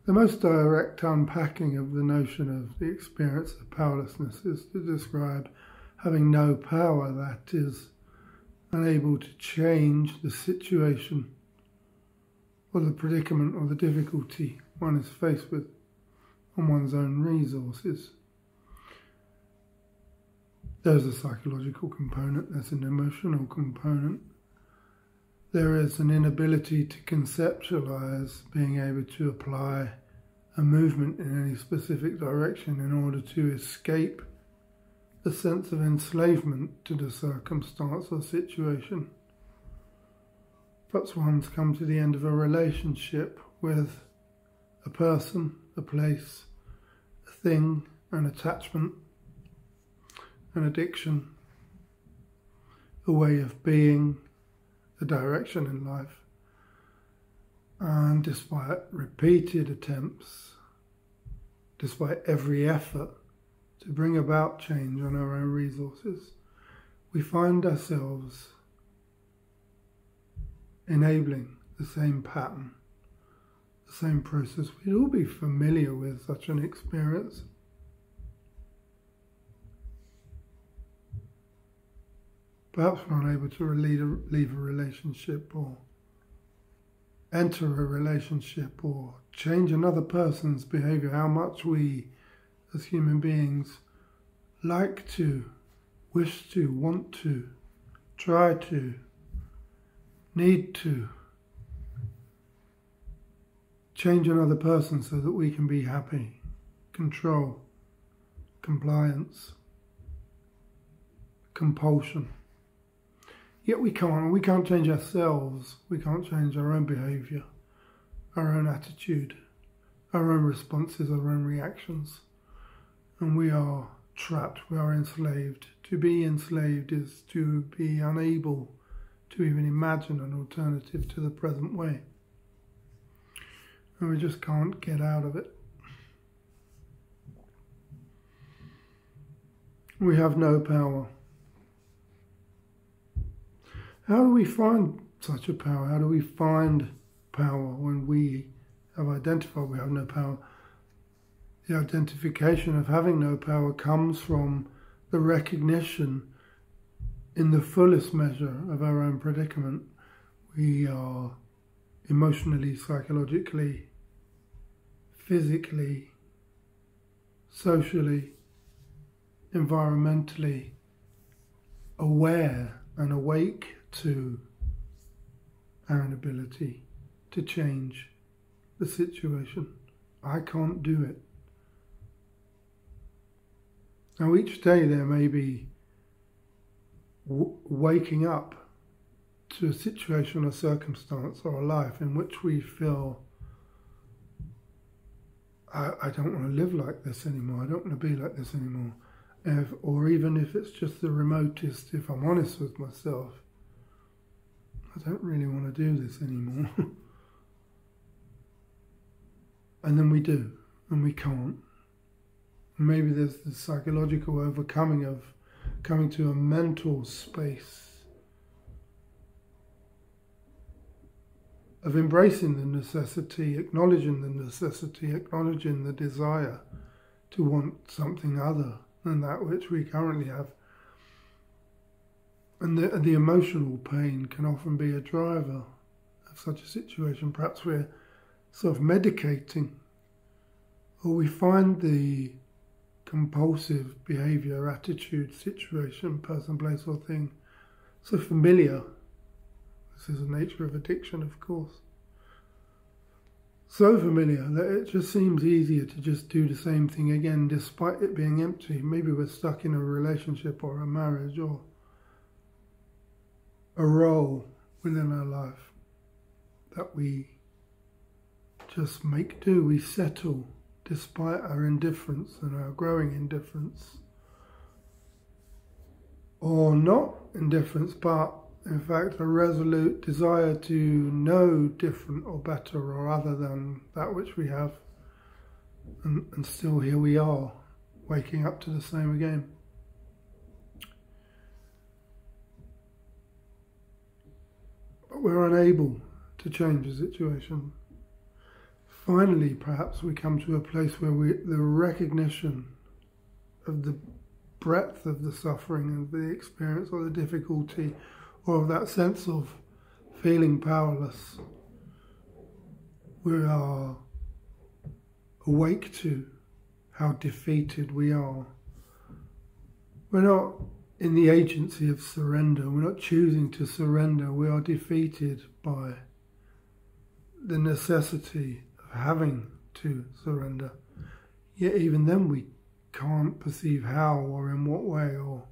The most direct unpacking of the notion of the experience of powerlessness is to describe having no power, that is, unable to change the situation or the predicament or the difficulty one is faced with on one's own resources. There's a psychological component, there's an emotional component. There is an inability to conceptualize being able to apply a movement in any specific direction in order to escape the sense of enslavement to the circumstance or situation. Perhaps one's come to the end of a relationship with a person, a place, a thing, an attachment, an addiction, a way of being, a direction in life. And despite repeated attempts, despite every effort to bring about change on our own resources, we find ourselves enabling the same pattern, the same process. We'd all be familiar with such an experience. Perhaps we're unable to leave a relationship or enter a relationship or change another person's behavior. How much we, as human beings, like to, wish to, want to, try to, need to change another person so that we can be happy, control, compliance, compulsion. Yet we can't change ourselves, we can't change our own behaviour, our own attitude, our own responses, our own reactions. And we are trapped, we are enslaved. To be enslaved is to be unable to even imagine an alternative to the present way. And we just can't get out of it. We have no power. How do we find such a power? How do we find power when we have identified we have no power? The identification of having no power comes from the recognition in the fullest measure of our own predicament. We are emotionally, psychologically, physically, socially, environmentally aware and awake to our inability to change the situation. I can't do it. Now each day there may be waking up to a situation or circumstance or a life in which we feel, I don't want to live like this anymore, I don't want to be like this anymore. Or even if it's just the remotest, if I'm honest with myself, I don't really want to do this anymore. And then we do, and we can't. Maybe there's the psychological overcoming of coming to a mental space of embracing the necessity, acknowledging the necessity, acknowledging the desire to want something other than that which we currently have. And the emotional pain can often be a driver of such a situation. Perhaps we're self-medicating, or we find the compulsive behaviour, attitude, situation, person, place or thing so familiar. This is the nature of addiction, of course. So familiar that it just seems easier to just do the same thing again despite it being empty. Maybe we're stuck in a relationship or a marriage or a role within our life that we just make do, we settle despite our indifference and our growing indifference. Or not indifference, but in fact a resolute desire to know different or better or other than that which we have. And still here we are, waking up to the same again. But we're unable to change the situation. finally, perhaps we come to a place where the recognition of the breadth of the suffering and the experience or the difficulty or of that sense of feeling powerless, we are awake to how defeated we are. We're not in the agency of surrender. We're not choosing to surrender. We are defeated by the necessity of having to surrender. Yet even then we can't perceive how or in what way, or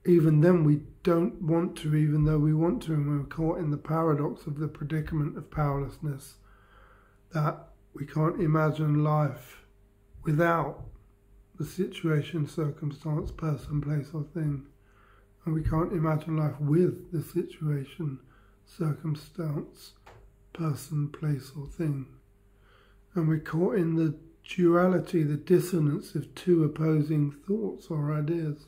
even then we don't want to, even though we want to, and we're caught in the paradox of the predicament of powerlessness, that we can't imagine life without the situation, circumstance, person, place or thing. And we can't imagine life with the situation, circumstance, person, place or thing. And we're caught in the duality, the dissonance of two opposing thoughts or ideas.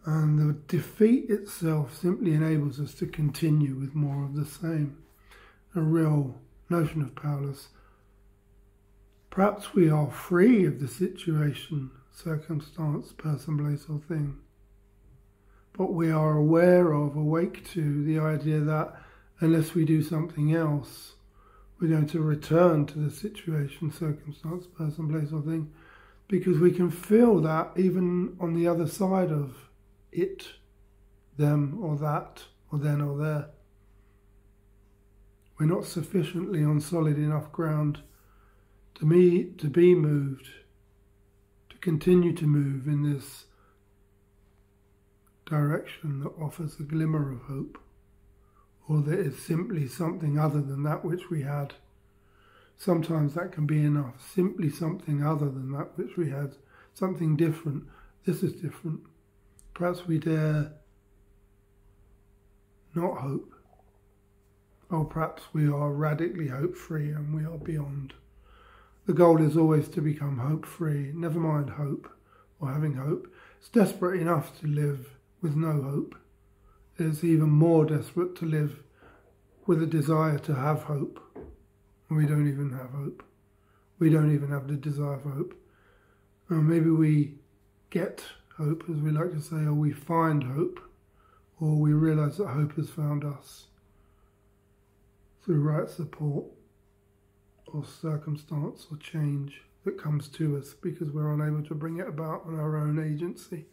And the defeat itself simply enables us to continue with more of the same. A real notion of powerless. Perhaps we are free of the situation, circumstance, person, place or thing. But we are aware of, awake to the idea that unless we do something else, we're going to return to the situation, circumstance, person, place or thing, because we can feel that even on the other side of it, them or that, or then or there. We're not sufficiently on solid enough ground to be moved, to continue to move in this direction that offers a glimmer of hope, or that is simply something other than that which we had. Sometimes that can be enough, simply something other than that which we had, something different. This is different. Perhaps we dare not hope, or perhaps we are radically hope-free and we are beyond. The goal is always to become hope-free, never mind hope or having hope. It's desperate enough to live with no hope. It's even more desperate to live with a desire to have hope. We don't even have hope. We don't even have the desire for hope. Or maybe we get hope, as we like to say, or we find hope, or we realise that hope has found us through right support or circumstance or change that comes to us because we're unable to bring it about on our own agency.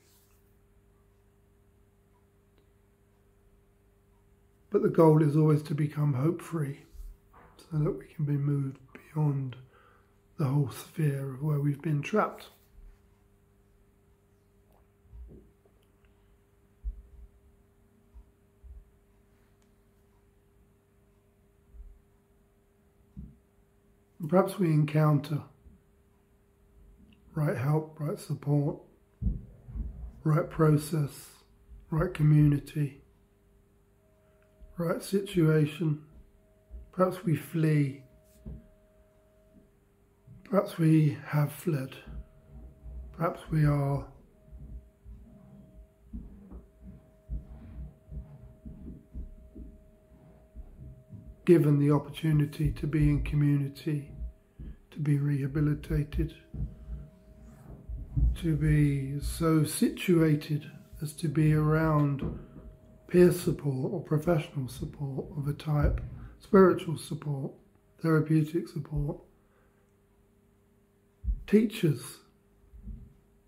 But the goal is always to become hope-free so that we can be moved beyond the whole sphere of where we've been trapped. And perhaps we encounter right help, right support, right process, right community, right situation. Perhaps we flee. Perhaps we have fled. Perhaps we are given the opportunity to be in community, to be rehabilitated, to be so situated as to be around peer support or professional support of a type, spiritual support, therapeutic support, teachers,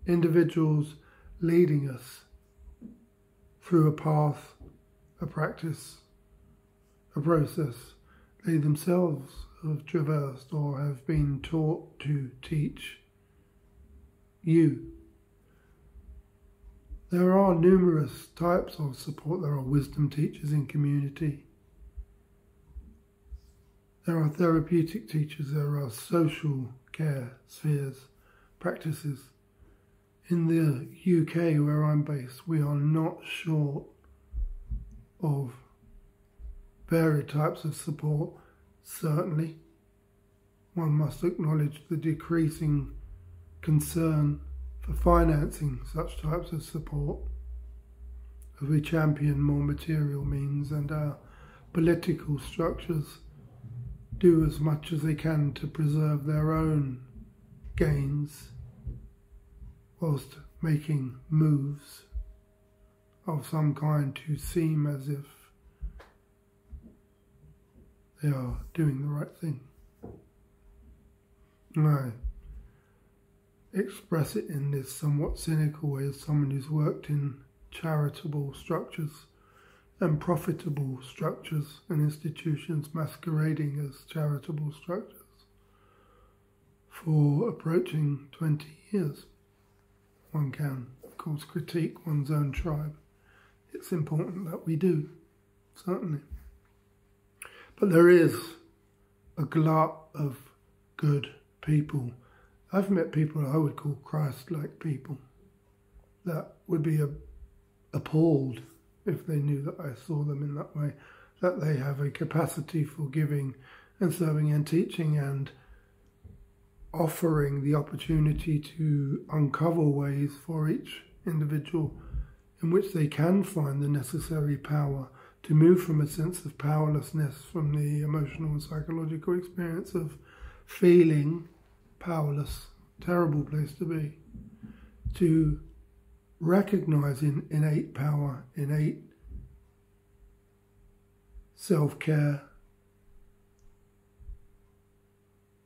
individuals leading us through a path, a practice, a process they themselves have traversed or have been taught to teach you. There are numerous types of support. There are wisdom teachers in community. There are therapeutic teachers. There are social care spheres, practices. In the UK, where I'm based, we are not short of varied types of support. Certainly, one must acknowledge the decreasing concern for financing such types of support as we champion more material means and our political structures do as much as they can to preserve their own gains whilst making moves of some kind to seem as if they are doing the right thing. I express it in this somewhat cynical way as someone who's worked in charitable structures and profitable structures and institutions masquerading as charitable structures for approaching 20 years. One can, of course, critique one's own tribe. It's important that we do, certainly. But there is a glut of good people. I've met people I would call Christ-like people that would be appalled if they knew that I saw them in that way, that they have a capacity for giving and serving and teaching and offering the opportunity to uncover ways for each individual in which they can find the necessary power to move from a sense of powerlessness, from the emotional and psychological experience of feeling powerless, terrible place to be, to recognizing innate power, innate self-care,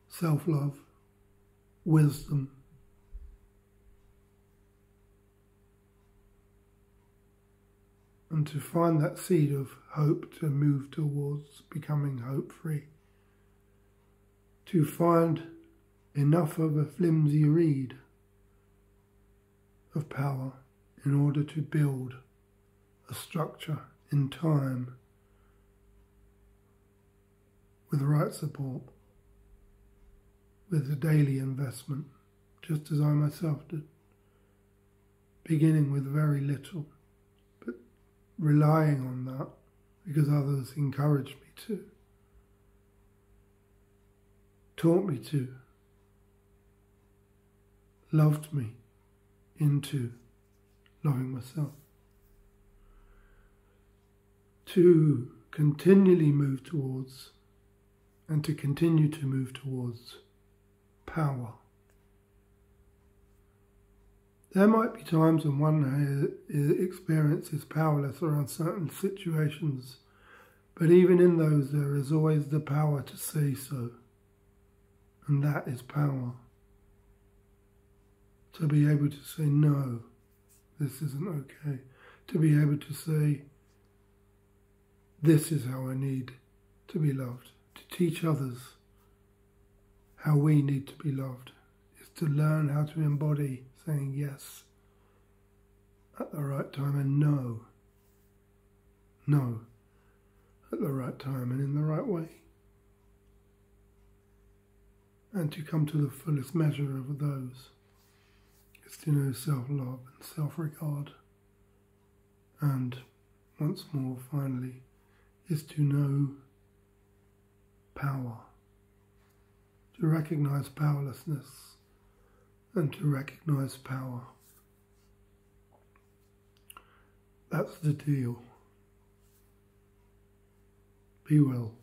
self-love, wisdom, and to find that seed of hope to move towards becoming hope-free, to find enough of a flimsy reed of power in order to build a structure in time with the right support, with a daily investment, just as I myself did, beginning with very little, but relying on that because others encouraged me to, taught me to, loved me into loving myself. To continually move towards and to continue to move towards power. There might be times when one experiences powerless around certain situations, but even in those there is always the power to say so, and that is power. To be able to say, no, this isn't okay. To be able to say, this is how I need to be loved. To teach others how we need to be loved is to learn how to embody saying yes at the right time and no at the right time and in the right way. And to come to the fullest measure of those is to know self-love and self-regard. And once more, finally, is to know power, to recognize powerlessness and to recognize power. That's the deal. Be well.